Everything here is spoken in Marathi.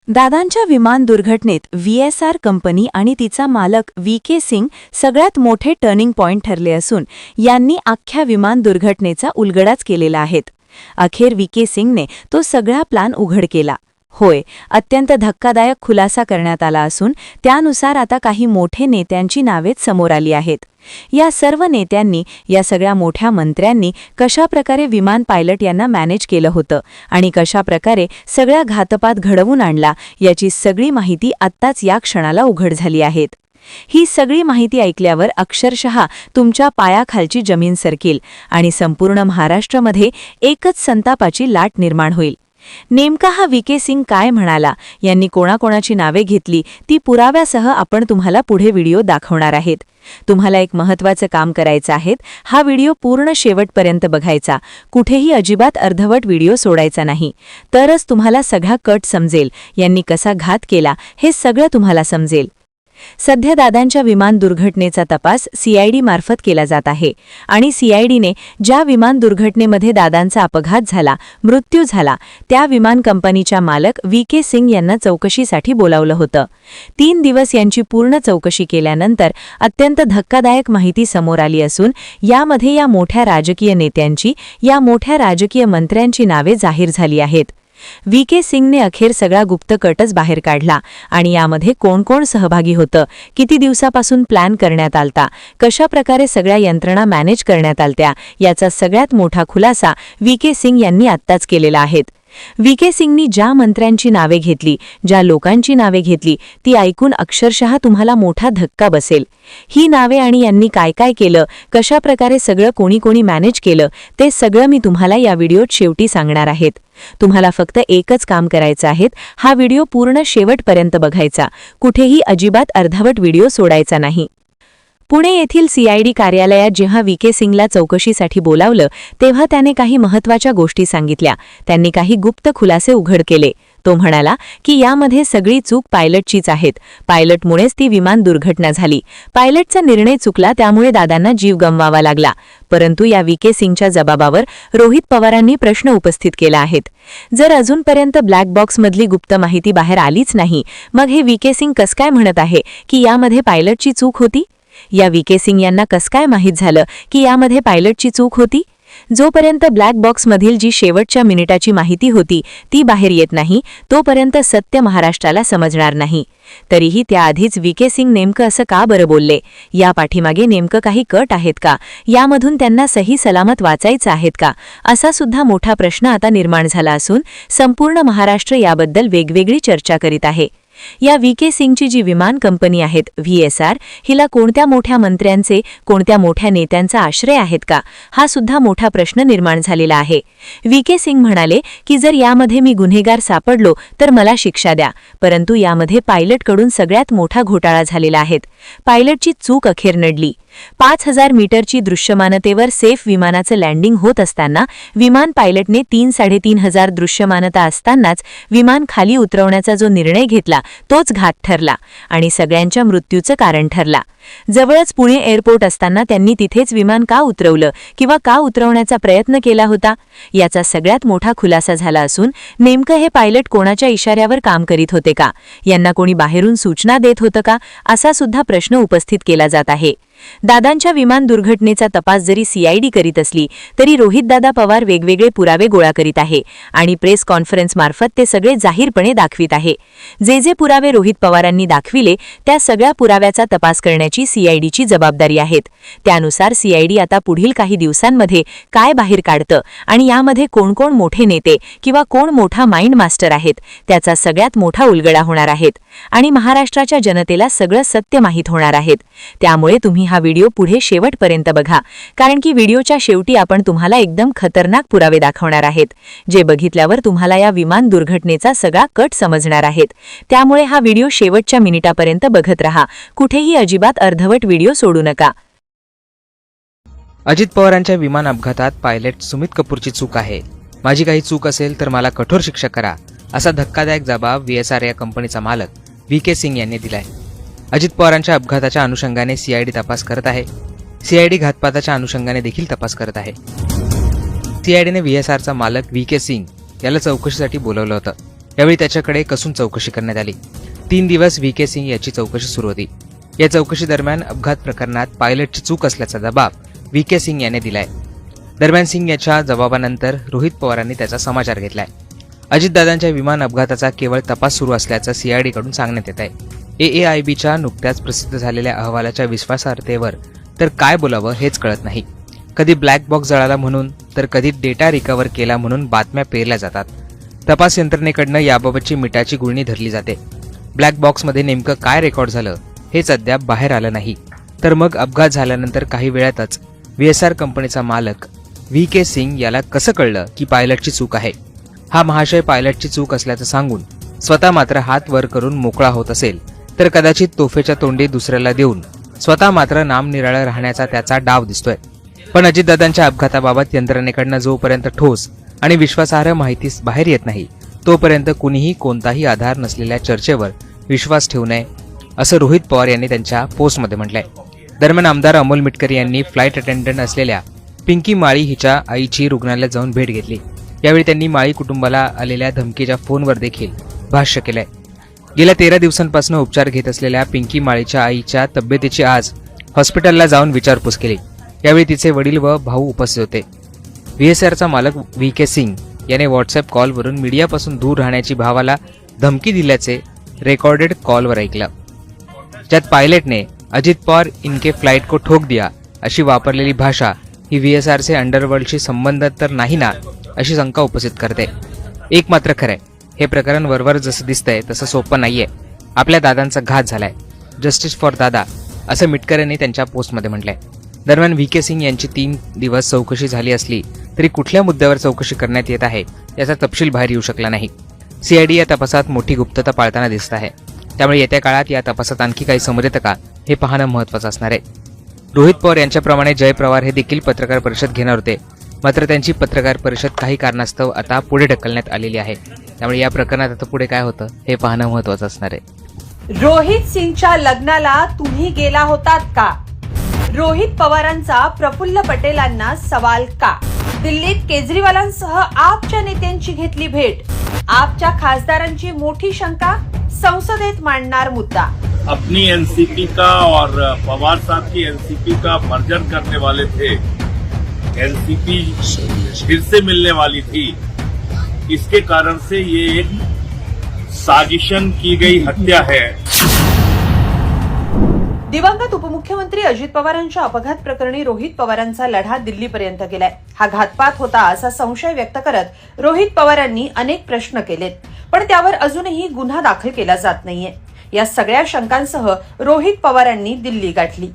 दादांच्या विमान दुर्घटनेत व्हीएसआर कंपनी आणि तिचा मालक व्ही.के. सिंग सगळ्यात मोठे टर्निंग पॉइंट ठरले असून यांनी अख्ख्या विमान दुर्घटनेचा उलगडाच केलेला आहे. अखेर व्ही.के. सिंगने तो सगळा प्लॅन उघड केला. होय, अत्यंत धक्कादायक खुलासा करण्यात आला असून त्यानुसार आता काही मोठे नेत्यांची नावेच समोर आली आहेत. या सर्व नेत्यांनी, या सगळ्या मोठ्या मंत्र्यांनी कशाप्रकारे विमान पायलट यांना मॅनेज केलं होतं आणि कशाप्रकारे सगळा घातपात घडवून आणला याची सगळी माहिती आत्ताच या क्षणाला उघड झाली आहे. ही सगळी माहिती ऐकल्यावर अक्षरशः तुमच्या पायाखालची जमीन सरकेल आणि संपूर्ण महाराष्ट्रामध्ये एकच संतापाची लाट निर्माण होईल. नेमका हा व्ही.के. सिंग काय म्हणाला, यांनी कोणाकोणाची नावे घेतली ती पुराव्यासह आपण तुम्हाला पुढे व्हिडिओ दाखवणार आहेत. तुम्हाला एक महत्त्वाचं काम करायचं आहे. हा व्हिडिओ पूर्ण शेवटपर्यंत बघायचा. कुठेही अजिबात अर्धवट व्हिडिओ सोडायचा नाही. तरच तुम्हाला सगळा कट समजेल. यांनी कसा घात केला हे सगळं तुम्हाला समजेल. सध्या दादांच्या विमान दुर्घटनेचा तपास सीआयडी मार्फत केला जात आहे आणि सीआयडीने ज्या विमान दुर्घटनेमध्ये दादांचा अपघात झाला, मृत्यू झाला, त्या विमान कंपनीच्या मालक व्ही.के. सिंग यांना चौकशीसाठी बोलावलं होतं. 3 दिवस यांची पूर्ण चौकशी केल्यानंतर अत्यंत धक्कादायक माहिती समोर आली असून यामध्ये या मोठ्या राजकीय नेत्यांची, या मोठ्या राजकीय मंत्र्यांची नावे जाहीर झाली आहेत. व्ही.के. सिंगने अखेर सगळा गुप्त कटच बाहेर काढला आणि यामध्ये कोण कोण सहभागी होतं, किती दिवसापासून प्लॅन करण्यात आलता, कशाप्रकारे सगळ्या यंत्रणा मॅनेज करण्यात आलत्या याचा सगळ्यात मोठा खुलासा व्ही.के. सिंग यांनी आत्ताच केलेला आहे. व्ही.के. सिंगनी ज्या मंत्र्यांची नावे घेतली, ज्या लोकांची नावे घेतली ती ऐकून अक्षरशः तुम्हाला मोठा धक्का बसेल. ही नावे आणि यांनी काय काय केलं, कशाप्रकारे सगळं कोणी कोणी मॅनेज केलं ते सगळं मी तुम्हाला या व्हिडिओत शेवटी सांगणार आहेत. तुम्हाला फक्त एकच काम करायचं आहे, हा व्हिडिओ पूर्ण शेवटपर्यंत बघायचा. कुठेही अजिबात अर्धवट व्हिडिओ सोडायचा नाही. पुणे येथील सीआयडी कार्यालयात जेव्हा व्ही.के. सिंगला चौकशीसाठी बोलावलं तेव्हा त्याने काही महत्त्वाच्या गोष्टी सांगितल्या. त्यांनी काही गुप्त खुलासे उघड केले. तो म्हणाला की यामध्ये सगळी चूक पायलटचीच आहे. पायलटमुळेच ती विमान दुर्घटना झाली. पायलटचा निर्णय चुकला, त्यामुळे दादांना जीव गमवावा लागला. परंतु या व्ही.के. सिंगच्या जबाबावर रोहित पवारांनी प्रश्न उपस्थित केला आहे. जर अजूनपर्यंत ब्लॅक बॉक्समधली गुप्त माहिती बाहेर आलीच नाही, मग हे व्ही.के. सिंग कसं काय म्हणत आहे की यामध्ये पायलटची चूक होती? या व्ही.के. सिंग यांना कसं काय माहीत झालं की यामध्ये पायलटची चूक होती? जोपर्यंत ब्लॅक बॉक्समधील जी शेवटच्या मिनिटाची माहिती होती ती बाहेर येत नाही, तोपर्यंत सत्य महाराष्ट्राला समजणार नाही. तरीही त्याआधीच व्ही.के. सिंग नेमकं असं का बरं बोलले? या पाठीमागे नेमकं काही कट आहेत का? यामधून त्यांना सही सलामत वाचायचं आहेत का? असा सुद्धा मोठा प्रश्न आता निर्माण झाला असून संपूर्ण महाराष्ट्र याबद्दल वेगवेगळी चर्चा करीत आहे. या व्ही.के. सिंगची जी विमान कंपनी आहेत व्ही.एस.आर, हिला कोणत्या मोठ्या मंत्र्यांचे, कोणत्या मोठ्या नेत्यांचा आश्रय आहेत का? हा सुद्धा मोठा प्रश्न निर्माण झालेला आहे. व्ही.के. सिंग म्हणाले की जर यामध्ये मी गुन्हेगार सापडलो तर मला शिक्षा द्या. परंतु यामध्ये पायलटकडून सगळ्यात मोठा घोटाळा झालेला आहे. पायलटची चूक अखेर नडली. 5000 मीटरची दृश्यमानतेवर सेफ विमानाचं लँडिंग होत असताना विमान पायलटने 3-3.5 दृश्यमानता असतानाच विमान खाली उतरवण्याचा जो निर्णय घेतला तोच घात ठरला आणि सगळ्यांच्या मृत्यूचं कारण ठरला. जवळच पुणे एअरपोर्ट असताना त्यांनी तिथेच विमान का उतरवलं किंवा का उतरवण्याचा प्रयत्न केला होता? याचा सगळ्यात मोठा खुलासा झाला असून नेमकं हे पायलट कोणाच्या इशाऱ्यावर काम करीत होते का? यांना कोणी बाहेरून सूचना देत होतं का? असा सुद्धा प्रश्न उपस्थित केला जात आहे. दादांच्या विमान दुर्घटनेचा तपास जरी सीआयडी करीत असली तरी रोहितदादा पवार वेगवेगळे पुरावे गोळा करीत आहे आणि प्रेस कॉन्फरन्स मार्फत ते सगळे जाहीरपणे दाखवित आहे. जे पुरावे रोहित पवारांनी दाखविले त्या सगळ्या पुराव्याचा तपास करण्याची सीआयडीची जबाबदारी आहे. त्यानुसार सीआयडी आता पुढील काही दिवसांमध्ये काय बाहेर काढतं आणि यामध्ये कोण कोण मोठे नेते किंवा कोण मोठा माइंड मास्टर आहेत त्याचा सगळ्यात मोठा उलगडा होणार आहे आणि महाराष्ट्राच्या जनतेला सगळं सत्य माहीत होणार आहे. त्यामुळे तुम्ही हा व्हिडिओ पुढे शेवटपर्यंत बघा, कारण की व्हिडिओच्या शेवटी आपण तुम्हाला एकदम खतरनाक पुरावे दाखवणार आहेत, जे बघितल्यावर तुम्हाला या विमान दुर्घटनेचा सगळा कट समजणार आहे. त्यामुळे हा व्हिडिओ शेवटच्या मिनिटापर्यंत बघत रहा. कुठेही अजिबात अर्धवट व्हिडिओ सोडू नका. अजित पवारांच्या विमान अपघातात पायलट सुमित कपूरची चूक आहे. माझी काही चूक असेल तर मला कठोर शिक्षा करा, असा धक्कादायक जबाब व्ही.एस.आर या कंपनीचा मालक व्ही.के. सिंग यांनी दिलाय. अजित पवारांच्या अपघाताच्या अनुषंगाने सीआयडी तपास करत आहे. सीआयडी घातपाताच्या अनुषंगाने देखील तपास करत आहे. सीआयडीने व्ही.एस.आरचा मालक व्ही.के. सिंग याला चौकशीसाठी बोलवलं होतं. यावेळी त्याच्याकडे कसून चौकशी करण्यात आली. 3 दिवस व्ही.के. सिंग याची चौकशी सुरू होती. या चौकशी दरम्यान अपघात प्रकरणात पायलटची चूक असल्याचा जबाब व्ही.के. सिंग याने दिलाय. दरम्यान सिंग याच्या जबाबानंतर रोहित पवारांनी त्याचा समाचार घेतलाय. अजितदादांच्या विमान अपघाताचा केवळ तपास सुरू असल्याचं सीआयडीकडून सांगण्यात येत आहे. AAIBच्या नुकत्याच प्रसिद्ध झालेल्या अहवालाच्या विश्वासार्हतेवर तर काय बोलावं हेच कळत नाही. कधी ब्लॅक बॉक्स जळाला म्हणून तर कधी डेटा रिकव्हर केला म्हणून बातम्या पेरल्या जातात. तपास यंत्रणेकडनं याबाबतची मिठाची गुळणी धरली जाते. ब्लॅक बॉक्समध्ये नेमकं काय रेकॉर्ड झालं हेच अद्याप बाहेर आलं नाही. तर मग अपघात झाल्यानंतर काही वेळातच VSR कंपनीचा मालक व्ही.के. सिंग याला कसं कळलं की पायलटची चूक आहे? हा महाशय पायलटची चूक असल्याचं सांगून स्वतः मात्र हात वर करून मोकळा होत असेल तर कदाचित तोफेच्या तोंडी दुसऱ्याला देऊन स्वतः मात्र नामनिराळं राहण्याचा त्याचा डाव दिसतोय. पण अजितदादांच्या अपघाताबाबत यंत्रणेकडनं जोपर्यंत ठोस आणि विश्वासार्ह माहिती बाहेर येत नाही तोपर्यंत कुणीही कोणताही आधार नसलेल्या चर्चेवर विश्वास ठेवू नये असं रोहित पवार यांनी त्यांच्या पोस्टमध्ये म्हटलंय. दरम्यान आमदार अमोल मिटकरी यांनी फ्लाईट अटेंडंट असलेल्या पिंकी माळी हिच्या आईची रुग्णालयात जाऊन भेट घेतली. यावेळी त्यांनी माळी कुटुंबाला आलेल्या धमकीच्या फोनवर देखील भाष्य केलंय. गेल्या 13 दिवसांपासून उपचार घेत असलेल्या पिंकी माळीच्या आईच्या तब्येतीची आज हॉस्पिटलला जाऊन विचारपूस केली. यावेळी तिचे वडील व भाऊ उपस्थित होते. VSRचा मालक व्ही.के. सिंग याने व्हॉट्सअप कॉलवरून मीडियापासून दूर राहण्याची भावाला धमकी दिल्याचे रेकॉर्डेड कॉलवर ऐकलं. ज्यात पायलटने अजित पवार इनके फ्लाइट को ठोक दिया अशी वापरलेली भाषा ही VSRचे अंडरवर्ल्डशी संबंध तर नाही ना अशी शंका उपस्थित करते. एक मात्र खरंय, हे प्रकरण वरवर जसं दिसतंय तसं सोपं नाहीये. आपल्या दादांचा घात झालाय. जस्टिस फॉर दादा असं मिटकर यांनी त्यांच्या पोस्टमध्ये म्हटलंय. दरम्यान व्ही.के. सिंग यांची 3 दिवस चौकशी झाली असली तरी कुठल्या मुद्द्यावर चौकशी करण्यात येत आहे याचा तपशील बाहेर येऊ शकला नाही. CID या तपासात मोठी गुप्तता पाळताना दिसत आहे. त्यामुळे येत्या काळात या तपासात आणखी काही समोर येतं का हे पाहणं महत्त्वाचं असणार आहे. रोहित पवार यांच्याप्रमाणे जय पवार हे देखील पत्रकार परिषद घेणार होते. मात्र त्यांची पत्रकार परिषद काही कारणास्तव आता पुढे ढकलण्यात आलेली आहे. त्यामुळे या प्रकरणात आता पुढे काय होतं हे पाहणं महत्त्वाचं असणार आहे. रोहित सिंगच्या लग्नाला तुम्ही गेला होतात का? रोहित पवारांचा प्रफुल्ल पटेलांना सवाल का? दिल्लीत केजरीवालांसह आपच्या नेत्यांची घेतली भेट. आपच्या खासदारांची मोठी शंका, संसदेत मांडणार मुद्दा. अपनी एनसीपी का और पवार साहब की एनसीपी का मर्जर करने वाले थे. एनसीपी फिर से मिलने वाली थी. इसके कारण से ये एक साजिशन की गई हत्या है. दिवंगत उपमुख्यमंत्री अजित पवारांच्या अपघात प्रकरणी रोहित पवारांचा लढा दिल्लीपर्यंत गेलाय. हा घातपात होता असा संशय व्यक्त करत रोहित पवारांनी अनेक प्रश्न केलेत, पण त्यावर अजूनही गुन्हा दाखल केला जात नाहीये. या सगळ्या शंकांसह रोहित पवारांनी दिल्ली गाठली.